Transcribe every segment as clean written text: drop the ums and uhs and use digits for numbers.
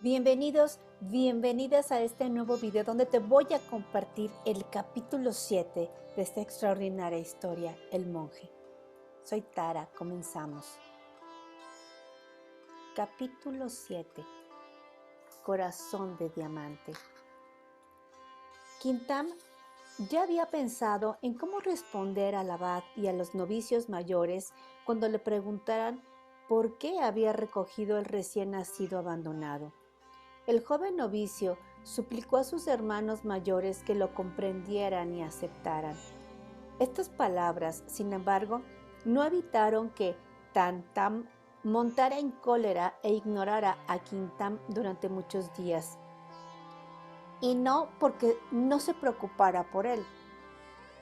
Bienvenidos, bienvenidas a este nuevo video donde te voy a compartir el capítulo 7 de esta extraordinaria historia, El monje. Soy Tara, comenzamos. Capítulo 7. Corazón de diamante. Quintam ya había pensado en cómo responder al abad y a los novicios mayores cuando le preguntaran por qué había recogido el recién nacido abandonado. El joven novicio suplicó a sus hermanos mayores que lo comprendieran y aceptaran. Estas palabras, sin embargo, no evitaron que Tantam montara en cólera e ignorara a Quintam durante muchos días. Y no porque no se preocupara por él,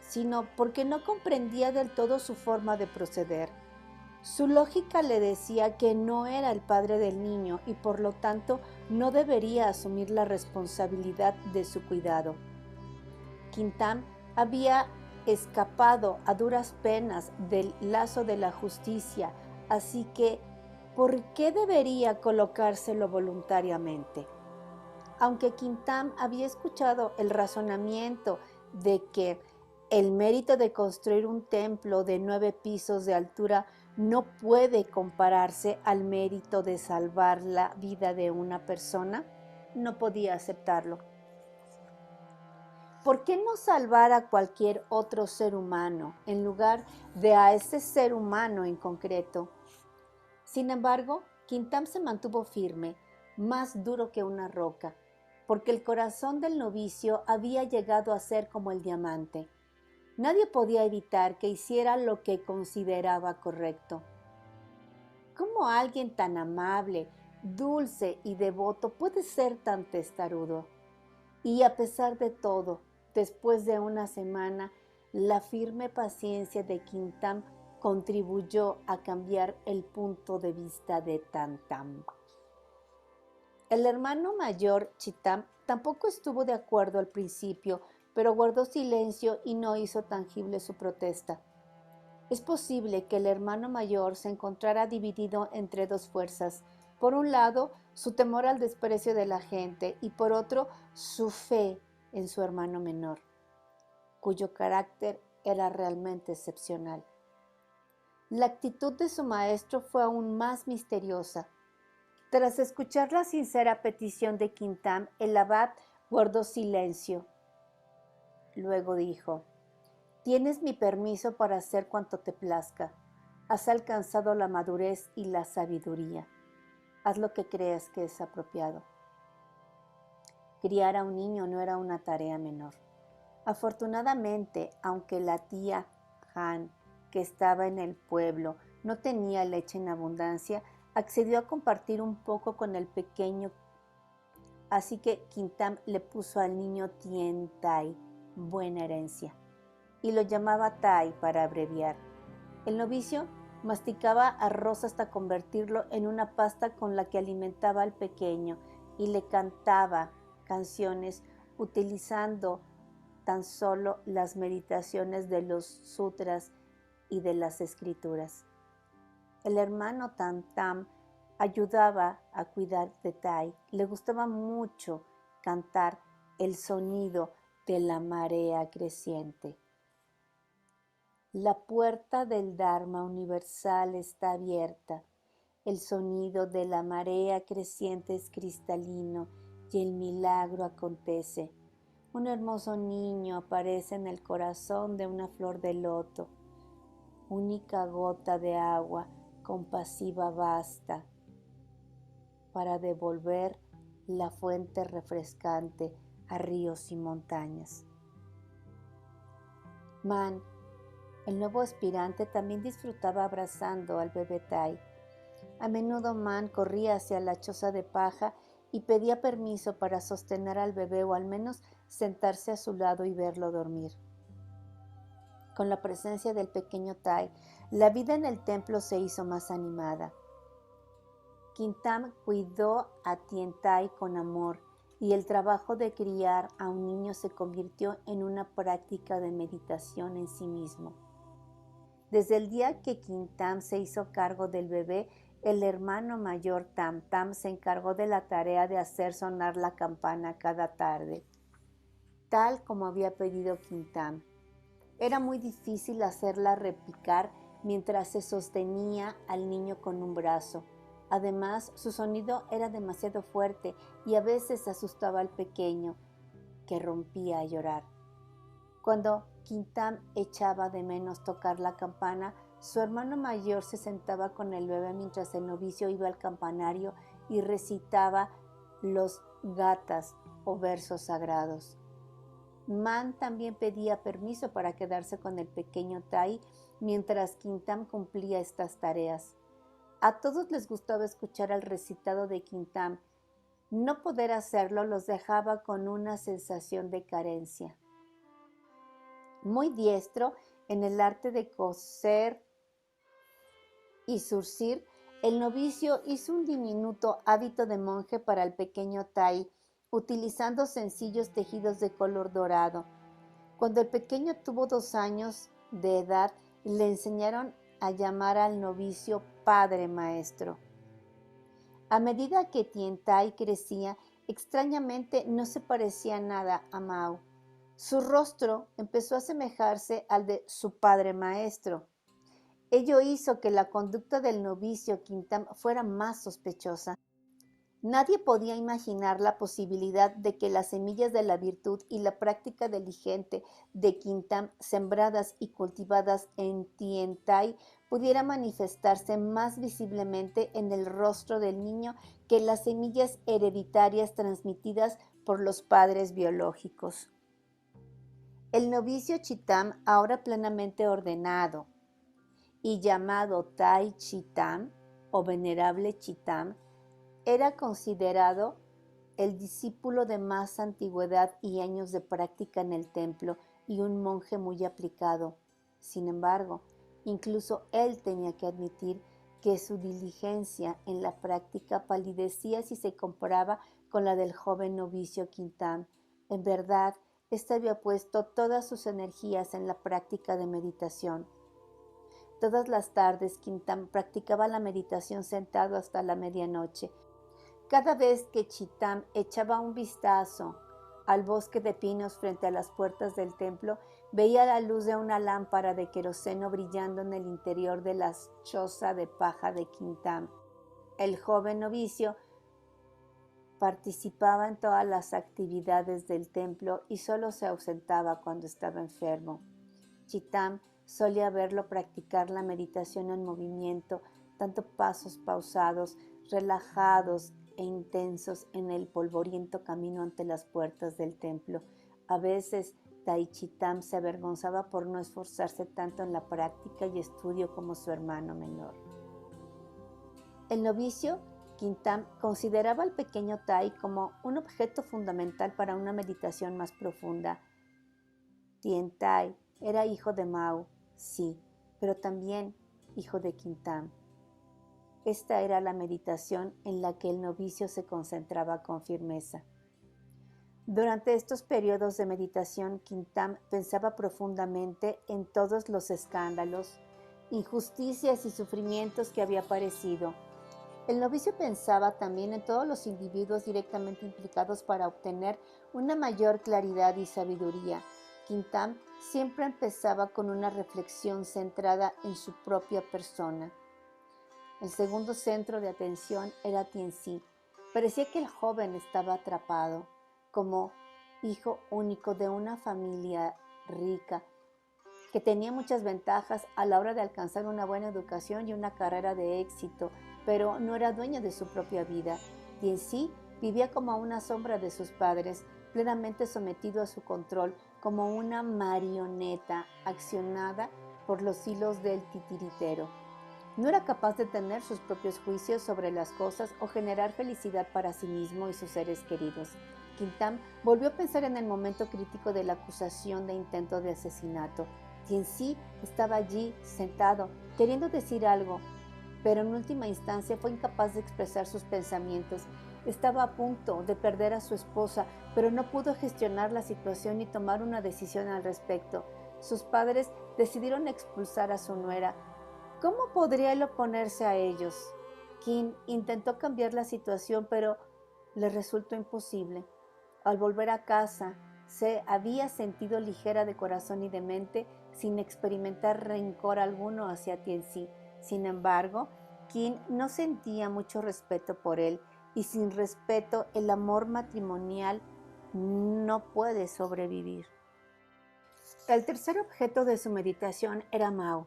sino porque no comprendía del todo su forma de proceder. Su lógica le decía que no era el padre del niño y por lo tanto no debería asumir la responsabilidad de su cuidado. Quintam había escapado a duras penas del lazo de la justicia, así que ¿por qué debería colocárselo voluntariamente? Aunque Quintam había escuchado el razonamiento de que el mérito de construir un templo de 9 pisos de altura no puede compararse al mérito de salvar la vida de una persona, no podía aceptarlo. ¿Por qué no salvar a cualquier otro ser humano en lugar de a ese ser humano en concreto? Sin embargo, Quintam se mantuvo firme, más duro que una roca, porque el corazón del novicio había llegado a ser como el diamante. Nadie podía evitar que hiciera lo que consideraba correcto. ¿Cómo alguien tan amable, dulce y devoto puede ser tan testarudo? Y a pesar de todo, después de una semana, la firme paciencia de Quintam contribuyó a cambiar el punto de vista de Tantam. El hermano mayor, Chitam, tampoco estuvo de acuerdo al principio, pero guardó silencio y no hizo tangible su protesta. Es posible que el hermano mayor se encontrara dividido entre dos fuerzas. Por un lado, su temor al desprecio de la gente y por otro, su fe en su hermano menor, cuyo carácter era realmente excepcional. La actitud de su maestro fue aún más misteriosa. Tras escuchar la sincera petición de Quintam, el abad guardó silencio. Luego dijo: «Tienes mi permiso para hacer cuanto te plazca. Has alcanzado la madurez y la sabiduría. Haz lo que creas que es apropiado». Criar a un niño no era una tarea menor. Afortunadamente, aunque la tía Han, que estaba en el pueblo, no tenía leche en abundancia, accedió a compartir un poco con el pequeño. Así que Quintam le puso al niño Tien Tai, buena herencia, y lo llamaba Tai para abreviar. El novicio masticaba arroz hasta convertirlo en una pasta con la que alimentaba al pequeño y le cantaba canciones utilizando tan solo las meditaciones de los sutras y de las escrituras. El hermano Tantam ayudaba a cuidar de Tai. Le gustaba mucho cantar el sonido de la marea creciente. La puerta del Dharma universal está abierta. El sonido de la marea creciente es cristalino y el milagro acontece. Un hermoso niño aparece en el corazón de una flor de loto. Única gota de agua compasiva basta para devolver la fuente refrescante a ríos y montañas. Man, el nuevo aspirante, también disfrutaba abrazando al bebé Tai. A menudo Man corría hacia la choza de paja y pedía permiso para sostener al bebé o al menos sentarse a su lado y verlo dormir. Con la presencia del pequeño Tai, la vida en el templo se hizo más animada. Quintam cuidó a Tien Tai con amor y el trabajo de criar a un niño se convirtió en una práctica de meditación en sí mismo. Desde el día que Quintam se hizo cargo del bebé, El hermano mayor Tam Tam se encargó de la tarea de hacer sonar la campana cada tarde, tal como había pedido Quintam. Era muy difícil hacerla repicar mientras se sostenía al niño con un brazo. Además, su sonido era demasiado fuerte y a veces asustaba al pequeño, que rompía a llorar. Cuando Quintam echaba de menos tocar la campana, su hermano mayor se sentaba con el bebé mientras el novicio iba al campanario y recitaba los gatas o versos sagrados. Man también pedía permiso para quedarse con el pequeño Tai mientras Quintam cumplía estas tareas. A todos les gustaba escuchar el recitado de Quintam. No poder hacerlo los dejaba con una sensación de carencia. Muy diestro en el arte de coser y zurcir, el novicio hizo un diminuto hábito de monje para el pequeño Tai, utilizando sencillos tejidos de color dorado. Cuando el pequeño tuvo 2 años de edad, le enseñaron a llamar al novicio Padre Maestro. A medida que Tien Tai crecía, extrañamente no se parecía nada a Mao. Su rostro empezó a asemejarse al de su padre maestro. Ello hizo que la conducta del novicio Quintam fuera más sospechosa. Nadie podía imaginar la posibilidad de que las semillas de la virtud y la práctica diligente de Quintam, sembradas y cultivadas en Tien Tai, pudiera manifestarse más visiblemente en el rostro del niño que las semillas hereditarias transmitidas por los padres biológicos. El novicio Chitam, ahora plenamente ordenado y llamado Tai Chitam o venerable Chitam, era considerado el discípulo de más antigüedad y años de práctica en el templo y un monje muy aplicado. Sin embargo, incluso él tenía que admitir que su diligencia en la práctica palidecía si se comparaba con la del joven novicio Quintam. En verdad, éste había puesto todas sus energías en la práctica de meditación. Todas las tardes Quintam practicaba la meditación sentado hasta la medianoche. Cada vez que Chitam echaba un vistazo al bosque de pinos frente a las puertas del templo, veía la luz de una lámpara de queroseno brillando en el interior de la choza de paja de Quintam. El joven novicio participaba en todas las actividades del templo y solo se ausentaba cuando estaba enfermo. Chitam solía verlo practicar la meditación en movimiento, dando pasos pausados, relajados e intensos en el polvoriento camino ante las puertas del templo. A veces Tai Chitam se avergonzaba por no esforzarse tanto en la práctica y estudio como su hermano menor. El novicio Quintam consideraba al pequeño Tai como un objeto fundamental para una meditación más profunda. Tien Tai era hijo de Mao, sí, pero también hijo de Quintam. Esta era la meditación en la que el novicio se concentraba con firmeza. Durante estos periodos de meditación, Quintam pensaba profundamente en todos los escándalos, injusticias y sufrimientos que había padecido. El novicio pensaba también en todos los individuos directamente implicados para obtener una mayor claridad y sabiduría. Quintam siempre empezaba con una reflexión centrada en su propia persona. El segundo centro de atención era Tianxi. Parecía que el joven estaba atrapado, como hijo único de una familia rica, que tenía muchas ventajas a la hora de alcanzar una buena educación y una carrera de éxito, pero no era dueño de su propia vida. Tianxi vivía como una sombra de sus padres, plenamente sometido a su control, como una marioneta accionada por los hilos del titiritero. No era capaz de tener sus propios juicios sobre las cosas o generar felicidad para sí mismo y sus seres queridos. Quintam volvió a pensar en el momento crítico de la acusación de intento de asesinato. Tianxi estaba allí, sentado, queriendo decir algo, pero en última instancia fue incapaz de expresar sus pensamientos. Estaba a punto de perder a su esposa, pero no pudo gestionar la situación y tomar una decisión al respecto. Sus padres decidieron expulsar a su nuera. ¿Cómo podría él oponerse a ellos? Qin intentó cambiar la situación, pero le resultó imposible. Al volver a casa, se había sentido ligera de corazón y de mente, sin experimentar rencor alguno hacia Tianzi. Sin embargo, Qin no sentía mucho respeto por él, y sin respeto el amor matrimonial no puede sobrevivir. El tercer objeto de su meditación era Mao,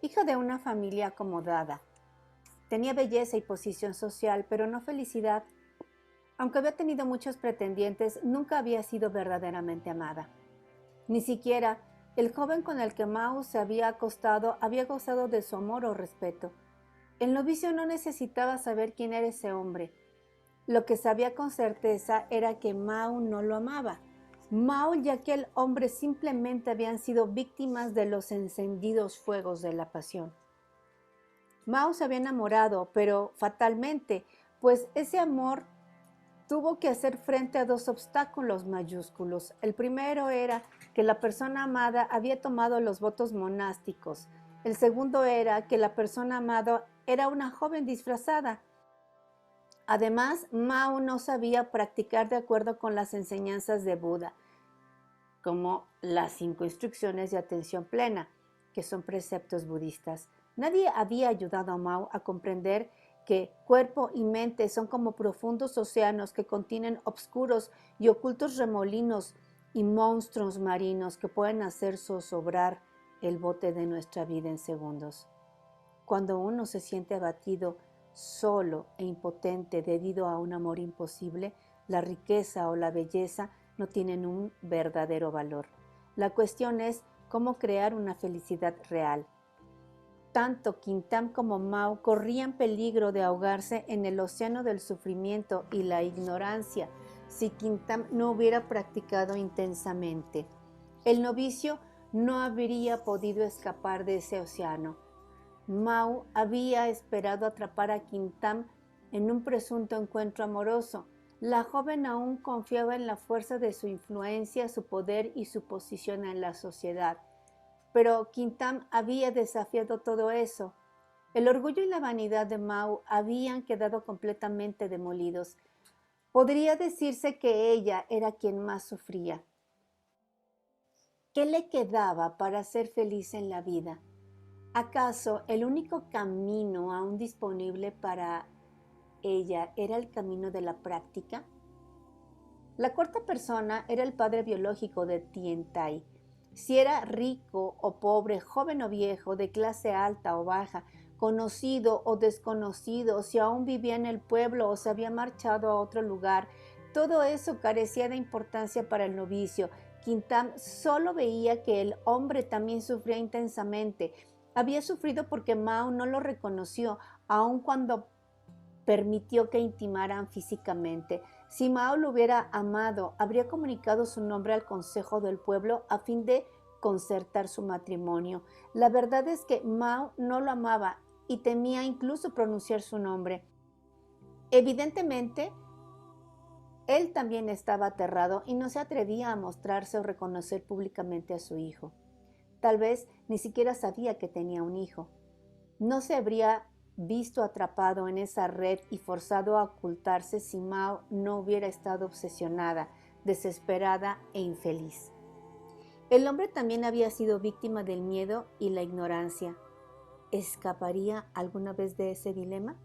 hija de una familia acomodada. Tenía belleza y posición social, pero no felicidad. Aunque había tenido muchos pretendientes, nunca había sido verdaderamente amada. Ni siquiera el joven con el que Mao se había acostado había gozado de su amor o respeto. El novicio no necesitaba saber quién era ese hombre. Lo que sabía con certeza era que Mao no lo amaba. Mao y aquel hombre simplemente habían sido víctimas de los encendidos fuegos de la pasión. Mao se había enamorado, pero fatalmente, pues ese amor tuvo que hacer frente a dos obstáculos mayúsculos. El primero era que la persona amada había tomado los votos monásticos. El segundo era que la persona amada era una joven disfrazada. Además, Mao no sabía practicar de acuerdo con las enseñanzas de Buda, como las 5 instrucciones de atención plena, que son preceptos budistas. Nadie había ayudado a Mao a comprender que cuerpo y mente son como profundos océanos que contienen obscuros y ocultos remolinos y monstruos marinos que pueden hacer zozobrar el bote de nuestra vida en segundos. Cuando uno se siente abatido, solo e impotente debido a un amor imposible, la riqueza o la belleza no tienen un verdadero valor. La cuestión es cómo crear una felicidad real. Tanto Quintam como Mao corrían peligro de ahogarse en el océano del sufrimiento y la ignorancia si Quintam no hubiera practicado intensamente. El novicio no habría podido escapar de ese océano. Mao había esperado atrapar a Quintam en un presunto encuentro amoroso. La joven aún confiaba en la fuerza de su influencia, su poder y su posición en la sociedad. Pero Quintam había desafiado todo eso. El orgullo y la vanidad de Mao habían quedado completamente demolidos. Podría decirse que ella era quien más sufría. ¿Qué le quedaba para ser feliz en la vida? ¿Acaso el único camino aún disponible para ella era el camino de la práctica? La cuarta persona era el padre biológico de Tiantai. Si era rico o pobre, joven o viejo, de clase alta o baja, conocido o desconocido, si aún vivía en el pueblo o se había marchado a otro lugar, todo eso carecía de importancia para el novicio. Quintam solo veía que el hombre también sufría intensamente. Había sufrido porque Mao no lo reconoció, aun cuando permitió que intimaran físicamente. Si Mao lo hubiera amado, habría comunicado su nombre al Consejo del Pueblo a fin de concertar su matrimonio. La verdad es que Mao no lo amaba y temía incluso pronunciar su nombre. Evidentemente, él también estaba aterrado y no se atrevía a mostrarse o reconocer públicamente a su hijo. Tal vez ni siquiera sabía que tenía un hijo. No se habría visto atrapado en esa red y forzado a ocultarse si Mao no hubiera estado obsesionada, desesperada e infeliz. El hombre también había sido víctima del miedo y la ignorancia. ¿Escaparía alguna vez de ese dilema?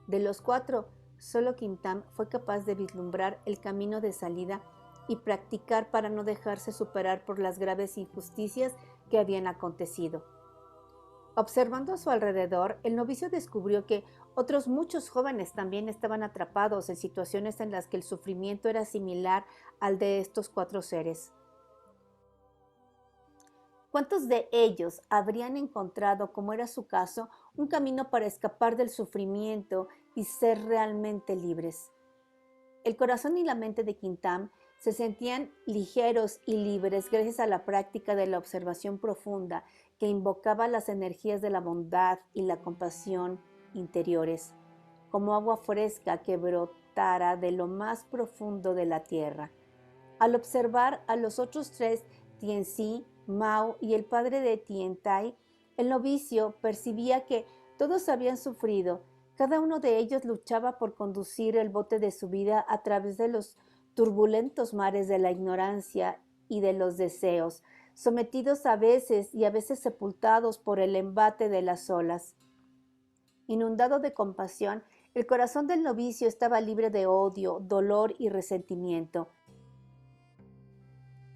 De los 4, solo Quintam fue capaz de vislumbrar el camino de salida y practicar para no dejarse superar por las graves injusticias que habían acontecido. Observando a su alrededor, el novicio descubrió que otros muchos jóvenes también estaban atrapados en situaciones en las que el sufrimiento era similar al de estos 4 seres. ¿Cuántos de ellos habrían encontrado, como era su caso, un camino para escapar del sufrimiento y ser realmente libres? El corazón y la mente de Quintam se sentían ligeros y libres gracias a la práctica de la observación profunda que invocaba las energías de la bondad y la compasión interiores, como agua fresca que brotara de lo más profundo de la tierra. Al observar a los otros 3, Tianzi, Mao y el padre de Tiantai, el novicio percibía que todos habían sufrido, Cada uno de ellos luchaba por conducir el bote de su vida a través de los turbulentos mares de la ignorancia y de los deseos, sometidos a veces y a veces sepultados por el embate de las olas. Inundado de compasión, el corazón del novicio estaba libre de odio, dolor y resentimiento.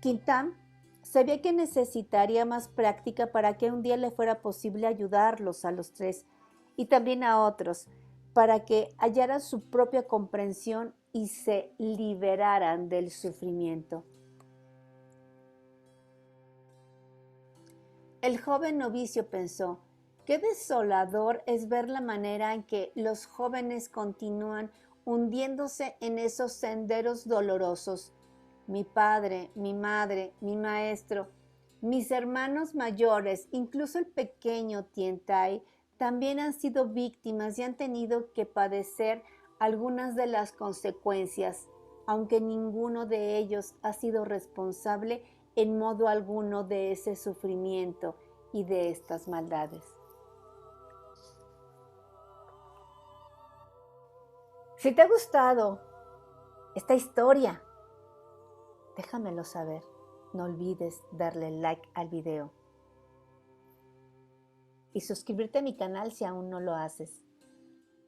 Quintam sabía que necesitaría más práctica para que un día le fuera posible ayudarlos a los tres y también a otros, para que hallaran su propia comprensión y se liberaran del sufrimiento. El joven novicio pensó, qué desolador es ver la manera en que los jóvenes continúan hundiéndose en esos senderos dolorosos. Mi padre, mi madre, mi maestro, mis hermanos mayores, incluso el pequeño Tiantai, también han sido víctimas y han tenido que padecer algunas de las consecuencias, aunque ninguno de ellos ha sido responsable en modo alguno de ese sufrimiento y de estas maldades. Si te ha gustado esta historia, déjamelo saber. No olvides darle like al video y suscribirte a mi canal si aún no lo haces,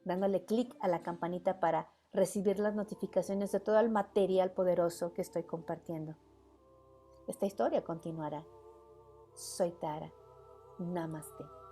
dándole clic a la campanita para recibir las notificaciones de todo el material poderoso que estoy compartiendo. Esta historia continuará. Soy Tara. Namaste.